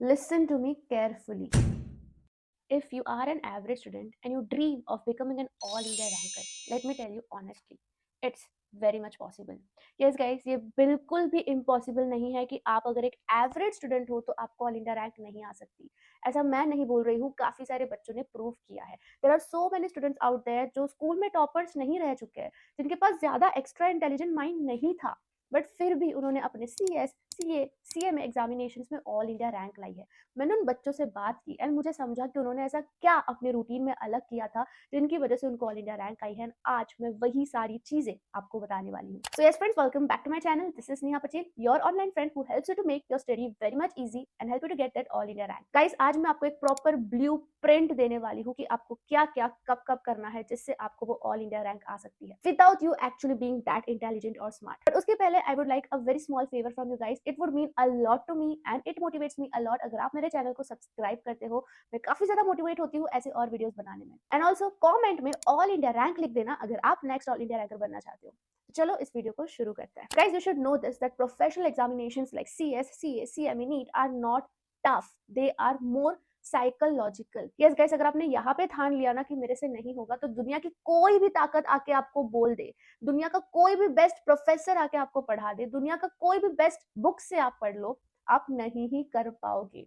Listen to me carefully. If you are an average student and you dream of becoming an all India ranker, let me tell you honestly, it's very much possible. Yes guys, ये बिल्कुल भी impossible नहीं है कि आप अगर एक average student हो तो आपको ऑल इंडिया रैंक नहीं आ सकती। ऐसा मैं नहीं बोल रही हूँ, काफी सारे बच्चों ने प्रूव किया है। There are so many students out there जो स्कूल में टॉपर्स नहीं रह चुके हैं, जिनके पास ज्यादा एक्स्ट्रा इंटेलिजेंट माइंड नहीं था, बट फिर भी उन्होंने अपने CS, CA, CMA एग्जामिनेशंस में ऑल इंडिया रैंक लाई है। मैंने उन बच्चों से बात की एंड मुझे समझा कि उन्होंने ऐसा क्या अपने रूटीन में अलग किया था जिनकी वजह से उनको ऑल इंडिया रैंक आई है। आज मैं वही सारी चीजें आपको बताने वाली हूँ। So yes friends, welcome back to my channel. This is Neha Patel, your online friend who helps you to make your study very much easy and help you to get that all India rank. Guys, आज मैं आपको एक proper blue print देने वाली हूँ कि आपको क्या क्या कब कब करना है जिससे आपको वो ऑल इंडिया रैंक आ सकती है without you actually being that intelligent और स्मार्ट। बट उसके पहले I would like a very small favour from you guys. It would mean a lot to me and it motivates me a lot अगर आप मेरे channel को subscribe करते हो। मैं काफी ज्यादा मोटिवेट होती हूँ ऐसे और वीडियोस बनाने में। एंड ऑल्सो कमेंट में ऑल इंडिया रैंक लिख देना अगर आप नेक्स्ट ऑल इंडिया रैंकर बनना चाहते हो। चलो इस वीडियो को शुरू करते हैं। Guys, you should know this that professional examinations like CS, CA, CME, NEET are not tough, they are more psychological. Yes guys, अगर आपने यहाँ पे ठान लिया ना कि मेरे से नहीं होगा, तो दुनिया की कोई भी ताकत आके आपको बोल दे, दुनिया का कोई भी बेस्ट प्रोफेसर आके आपको पढ़ा दे, दुनिया का कोई भी बेस्ट बुक से आप पढ़ लो, आप नहीं ही कर पाओगे।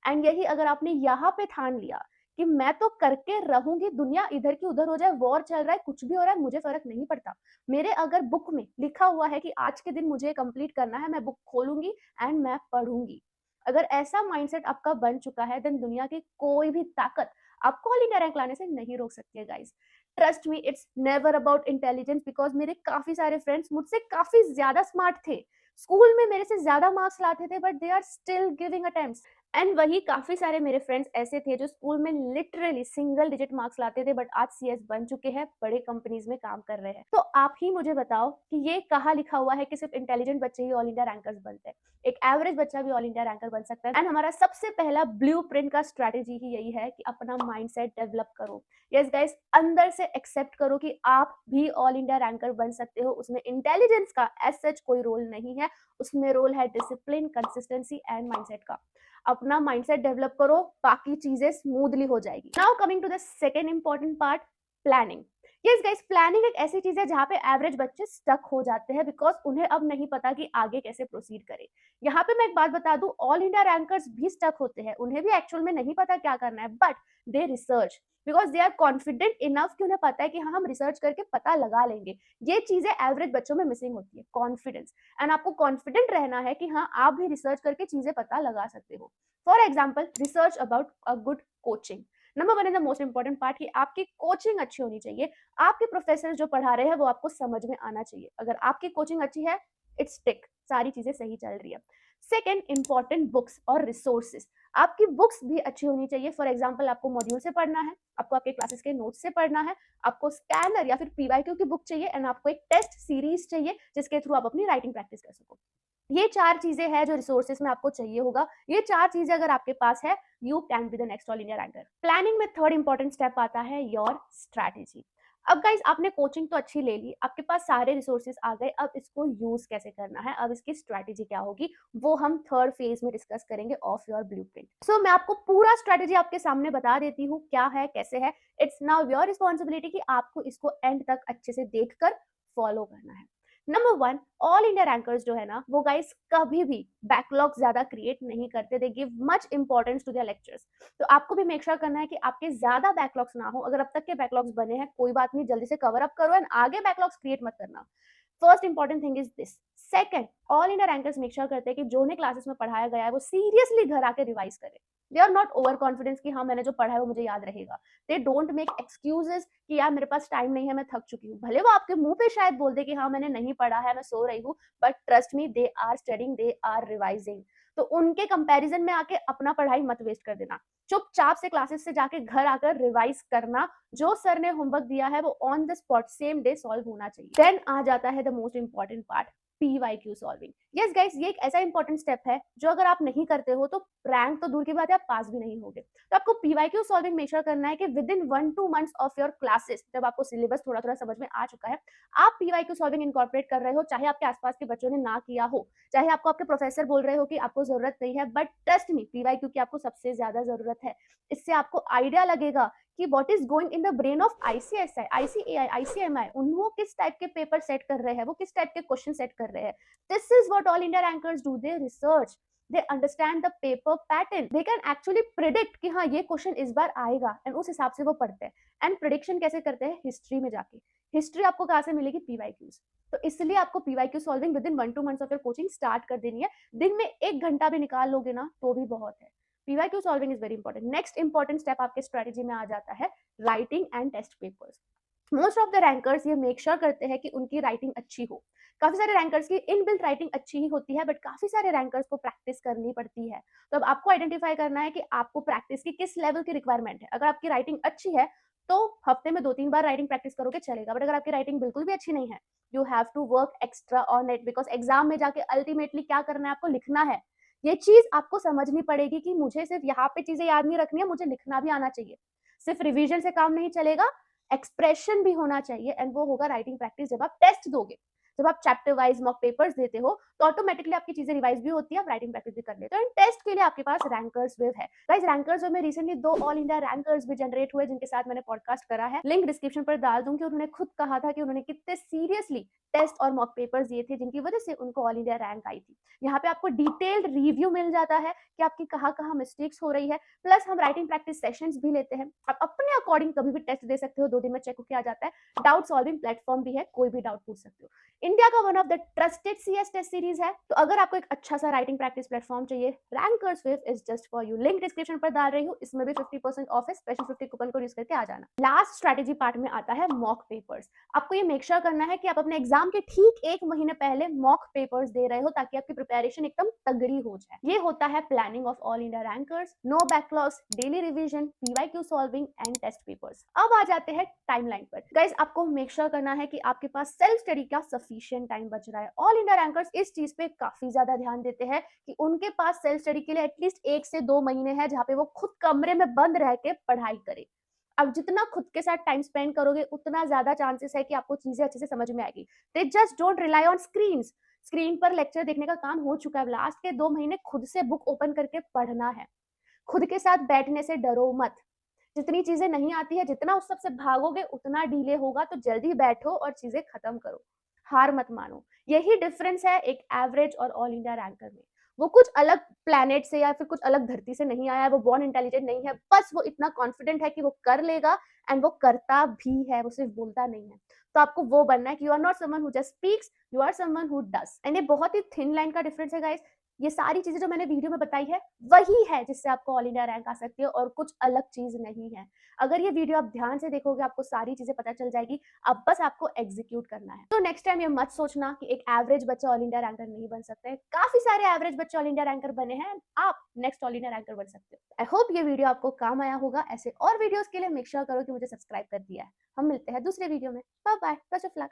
एंड यही अगर आपने यहाँ पे ठान लिया कि मैं तो करके रहूंगी, दुनिया इधर की उधर हो जाए, वॉर चल रहा है, कुछ भी हो रहा है, मुझे फर्क नहीं पड़ता। मेरे अगर बुक में लिखा हुआ है कि आज के दिन मुझे कंप्लीट करना है, मैं बुक खोलूंगी एंड मैं पढ़ूंगी। अगर ऐसा माइंडसेट आपका बन चुका है, देन दुनिया की कोई भी ताकत आपको ऑल इंडिया रैंक लाने से नहीं रोक सकती है guys. Trust me, it's never about intelligence, because मेरे काफी सारे फ्रेंड्स मुझसे काफी ज्यादा स्मार्ट थे, स्कूल में मेरे से ज्यादा मार्क्स लाते थे, but they are still giving attempts. And वही काफी सारे मेरे फ्रेंड्स ऐसे थे जो स्कूल में लिटरली सिंगल डिजिट मार्क्स लाते थे, बट आज CS बन चुके हैं, बड़े कंपनीज में काम कर रहे हैं। तो आप ही मुझे बताओ कि ये कहाँ लिखा हुआ है कि सिर्फ इंटेलिजेंट बच्चे ही ऑल इंडिया रैंकर्स बनते हैं? एक एवरेज बच्चा भी ऑल इंडिया रैंकर बन सकता है। एंड हमारा सबसे पहला ब्लूप्रिंट का स्ट्रेटेजी ही यही है कि अपना माइंडसेट डेवलप करो। यस गाइस, अंदर से एक्सेप्ट करो कि आप भी ऑल इंडिया रैंकर बन सकते हो। उसमें इंटेलिजेंस का एज सच कोई रोल नहीं है, उसमें रोल है डिसिप्लिन, कंसिस्टेंसी एंड माइंडसेट का। अपना माइंडसेट डेवलप करो, बाकी चीजें स्मूथली हो जाएगी। Now coming to the second important part, planning. Yes guys, planning एक ऐसी चीज है जहां पे एवरेज बच्चे स्टक हो जाते हैं, बिकॉज उन्हें अब नहीं पता कि आगे कैसे प्रोसीड करें। यहाँ पे मैं एक बात बता दूं, ऑल इंडिया रैंकर्स भी स्टक होते हैं, उन्हें भी एक्चुअल में नहीं पता क्या करना है, but they research because they are confident enough कि उन्हें पता है कि हाँ, हम रिसर्च करके पता लगा लेंगे। ये चीजें एवरेज बच्चों में मिसिंग होती है, कॉन्फिडेंस। एंड आपको कॉन्फिडेंट रहना है कि हाँ, आप भी रिसर्च करके चीजें पता लगा सकते हो। For example, research about a good coaching. Number one is the most important part कि आपकी कोचिंग अच्छी होनी चाहिए। आपके प्रोफेसर जो पढ़ा रहे हैं वो आपको समझ में आना चाहिए। अगर आपकी कोचिंग अच्छी है, इट्स टिक, सारी चीजें सही चल रही है। सेकेंड इंपॉर्टेंट, बुक्स और रिसोर्सेज। आपकी बुक्स भी अच्छी होनी चाहिए। फॉर एग्जाम्पल, आपको मॉड्यूल से पढ़ना है, आपको आपके क्लासेस के नोट्स से पढ़ना है, आपको स्कैनर या फिर PYQ की बुक चाहिए, एंड आपको एक टेस्ट सीरीज चाहिए जिसके थ्रू आप अपनी राइटिंग प्रैक्टिस कर सको। ये चार चीजें हैं जो रिसोर्सेज में आपको चाहिए होगा। ये चार चीजें अगर आपके पास है, you can be the next all India ranker. Planning में थर्ड इंपॉर्टेंट स्टेप आता है योर स्ट्रैटेजी। अब गाइस, आपने कोचिंग तो अच्छी ले ली, आपके पास सारे रिसोर्सेज आ गए, अब इसको यूज कैसे करना है, अब इसकी स्ट्रैटेजी क्या होगी, वो हम थर्ड फेज में डिस्कस करेंगे ऑफ योर ब्लूप्रिंट। सो मैं आपको पूरा स्ट्रैटेजी आपके सामने बता देती हूँ, क्या है, कैसे है। इट्स नाउ योर रिस्पॉन्सिबिलिटी कि आपको इसको एंड तक अच्छे से देखकर फॉलो करना है। Number one, all India rankers जो है ना, वो गाइस कभी भी बैकलॉग ज्यादा क्रिएट नहीं करते। They give much importance to their lectures. तो आपको भी मेक श्योर करना है कि आपके ज्यादा बैकलॉग्स ना हो। अगर अब तक के बैकलॉग्स बने हैं, कोई बात नहीं, जल्दी से कवर अप करो एंड आगे बैकलॉग्स क्रिएट मत करना। First important thing is this. Second, all India rankers make sure करते हैं कि जो उन्हें क्लासेस में पढ़ाया गया है वो सीरियसली घर आके रिवाइज करें। They are not over confidence कि हाँ, मैंने जो पढ़ा है वो मुझे याद रहेगा। दे डोंट मेक एक्सक्यूजेस कि यार मेरे पास टाइम नहीं है, मैं थक चुकी हूँ। भले वो आपके मुंह पे शायद बोल दे कि हाँ, मैंने नहीं पढ़ा है, मैं सो रही हूँ, but trust me, they are studying, they are revising. तो उनके कंपैरिजन में आके अपना पढ़ाई मत वेस्ट कर देना। चुपचाप से क्लासेस से जाके घर आकर रिवाइज करना। जो सर ने होमवर्क दिया है वो on the spot same day solve होना चाहिए। देन आ जाता है the most important part, PYQ solving. Yes guys, ये एक ऐसा इंपॉर्टेंट स्टेप है जो अगर आप नहीं करते हो तो रैंक तो दूर की बात है, आप पास भी नहीं होगे। तो आपको PYQ सॉल्विंग मेक श्योर करना है कि with in 1-2 months of your classes, जब आपको सिलेबस थोड़ा थोड़ा समझ में आ चुका है, आप PYQ सॉल्विंग इनकॉर्पोरेट कर रहे हो, चाहे आपके आसपास के बच्चों ने ना किया हो, चाहे आपको आपके प्रोफेसर बोल रहे हो कि आपको जरूरत नहीं है, बट ट्रस्ट मी, PYQ की आपको सबसे ज्यादा जरूरत है। इससे आपको आइडिया लगेगा कि what is going in the brain of ICSI, ICAI, ICMI, वो किस टाइप के पेपर सेट कर रहे हैं, वो किस टाइप के क्वेश्चन सेट कर रहे हैं। This is what all India rankers do, they research, they understand the paper pattern, they can actually predict कि हाँ ये क्वेश्चन इस बार आएगा, एंड उस हिसाब से वो पढ़ते हैं। एंड प्रिडिक्शन कैसे करते हैं? हिस्ट्री में जाके। हिस्ट्री आपको कहाँ से मिलेगी? PYQs। तो इसलिए आपको PYQ solving with in 1-2 months of your coaching start कर देनी है। दिन में 1 घंटा भी निकाल लोगे ना तो भी बहुत है। PYQ solving is very important. Next important step आपके स्ट्रेटेजी में आ जाता है writing and test papers. Most of the rankers ये मेक श्योर करते हैं कि उनकी राइटिंग अच्छी हो। काफी सारे रैंकर्स की इनबिल्ट राइटिंग अच्छी ही होती है, बट काफी सारे रैंकर्स को प्रैक्टिस करनी पड़ती है। तो अब आपको आइडेंटिफाई करना है कि आपको प्रैक्टिस की किस लेवल की रिक्वायरमेंट है। अगर आपकी राइटिंग अच्छी है तो हफ्ते में 2-3 बार राइटिंग प्रैक्टिस करोगे चलेगा, बट अगर आपकी राइटिंग बिल्कुल भी अच्छी नहीं है, you have to work extra on it, because exam में जाके अल्टीमेटली क्या करना है? आपको लिखना है। ये चीज आपको समझनी पड़ेगी कि मुझे सिर्फ यहाँ पे चीजें याद नहीं रखनी है, मुझे लिखना भी आना चाहिए। सिर्फ रिवीजन से काम नहीं चलेगा, एक्सप्रेशन भी होना चाहिए, एंड वो होगा राइटिंग प्रैक्टिस जब आप टेस्ट दोगे। जब आप चैप्टर वाइज मॉक पेपर्स देते हो तो ऑटोमेटिकली आपकी चीजें रिवाइज भी होती है, आप राइटिंग प्रैक्टिस भी कर लेते हो। एंड टेस्ट के लिए आपके पास रैंकर्स वेव है। गाइस, रैंकर्स वेव में रिसेंटली 2 ऑल इंडिया रैंकर्स भी जनरेट हुए जिनके साथ मैंने पॉडकास्ट करा है, लिंक डिस्क्रिप्शन पर डाल दूंगी। उन्होंने खुद कहा था कि उन्होंने कितने सीरियसली टेस्ट और मॉक पेपर्स दिए थे जिनकी वजह से उनको ऑल इंडिया रैंक आई थी। यहाँ पे आपको डिटेल्ड रिव्यू मिल जाता है कि आपकी कहाँ कहाँ मिस्टेक्स हो रही है, प्लस हम राइटिंग प्रैक्टिस सेशंस भी लेते हैं। आप अपने अकॉर्डिंग कभी भी टेस्ट दे सकते हो, 2 दिन में चेक होके आ जाता है। डाउट सॉल्विंग प्लेटफॉर्म भी है, कोई भी डाउट पूछ सकते हो। इंडिया का one of the trusted CS test series है। तो अगर आपको एक अच्छा सा राइटिंग प्रैक्टिस प्लेटफॉर्म चाहिए, rankers wave is just for you. Link description पर डाल रही हूँ, इसमें भी 50% ऑफ है, स्पेशल 50 कूपन को यूज करके आ जाना। लास्ट स्ट्रेटेजी पार्ट में आता है मॉक पेपर्स। आपको ये मेक श्योर करना है कि आप अपने एग्जाम के ठीक 1 महीने पहले मॉक पेपर्स दे रहे हो, ताकि आपकी प्रिपरेशन एकदम तगड़ी हो जाए। ये होता है planning of all India rankers, no backlogs, daily revision, PYQ solving and test papers. अब आ जाते हैं टाइमलाइन पर। गाइस, आपको मेक श्योर करना है कि आपके पास सेल्फ स्टडी का सफिशिएंट टाइम बच रहा है। ऑल इंडिया रैंकर्स इस चीज पे काफी ज्यादा ध्यान देते हैं कि उनके पास सेल्फ स्टडी के लिए एटलीस्ट 1 से 2 महीने है जहाँ पे वो खुद कमरे में बंद रह के पढ़ाई करे। अब जितना खुद के साथ टाइम स्पेंड करोगे उतना ज्यादा चांसेस है कि आपको चीजें अच्छे से समझ में आएगी। They just don't rely on screens. Screen पर लेक्चर देखने का काम हो चुका है। लास्ट के 2 महीने खुद से बुक ओपन करके पढ़ना है। खुद के साथ बैठने से डरो मत। जितनी चीजें नहीं आती है, जितना उस सबसे भागोगे उतना डिले होगा, तो जल्दी बैठो और चीजें खत्म करो। हार मत मानो। यही डिफरेंस है एक एवरेज और ऑल इंडिया रैंकर में। वो कुछ अलग प्लैनेट से या फिर कुछ अलग धरती से नहीं आया है, वो बॉर्न इंटेलिजेंट नहीं है, बस वो इतना कॉन्फिडेंट है कि वो कर लेगा, एंड वो करता भी है, वो सिर्फ बोलता नहीं है। तो आपको वो बनना है कि you are not someone who just speaks, you are someone who does. And ये बहुत ही थिन लाइन का डिफरेंस है गाइस। ये सारी चीजें जो मैंने वीडियो में बताई है वही है जिससे आपको ऑल इंडिया रैंक आ सकती है, और कुछ अलग चीज नहीं है। अगर ये वीडियो आप ध्यान से देखोगे आपको सारी चीजें पता चल जाएगी। अब बस आपको एग्जीक्यूट करना है। तो नेक्स्ट टाइम ये मत सोचना कि एक एवरेज बच्चा ऑल इंडिया रैंकर नहीं बन सकता है। काफी सारे एवरेज बच्चे ऑल इंडिया रैंकर बने हैं, आप नेक्स्ट ऑल इंडिया रैंकर बन सकते हो। आई होप ये वीडियो आपको काम आया होगा। ऐसे और वीडियोस के लिए मेक श्योर करो कि मुझे सब्सक्राइब कर दिया है। हम मिलते हैं दूसरे वीडियो में। Bye bye, best of luck.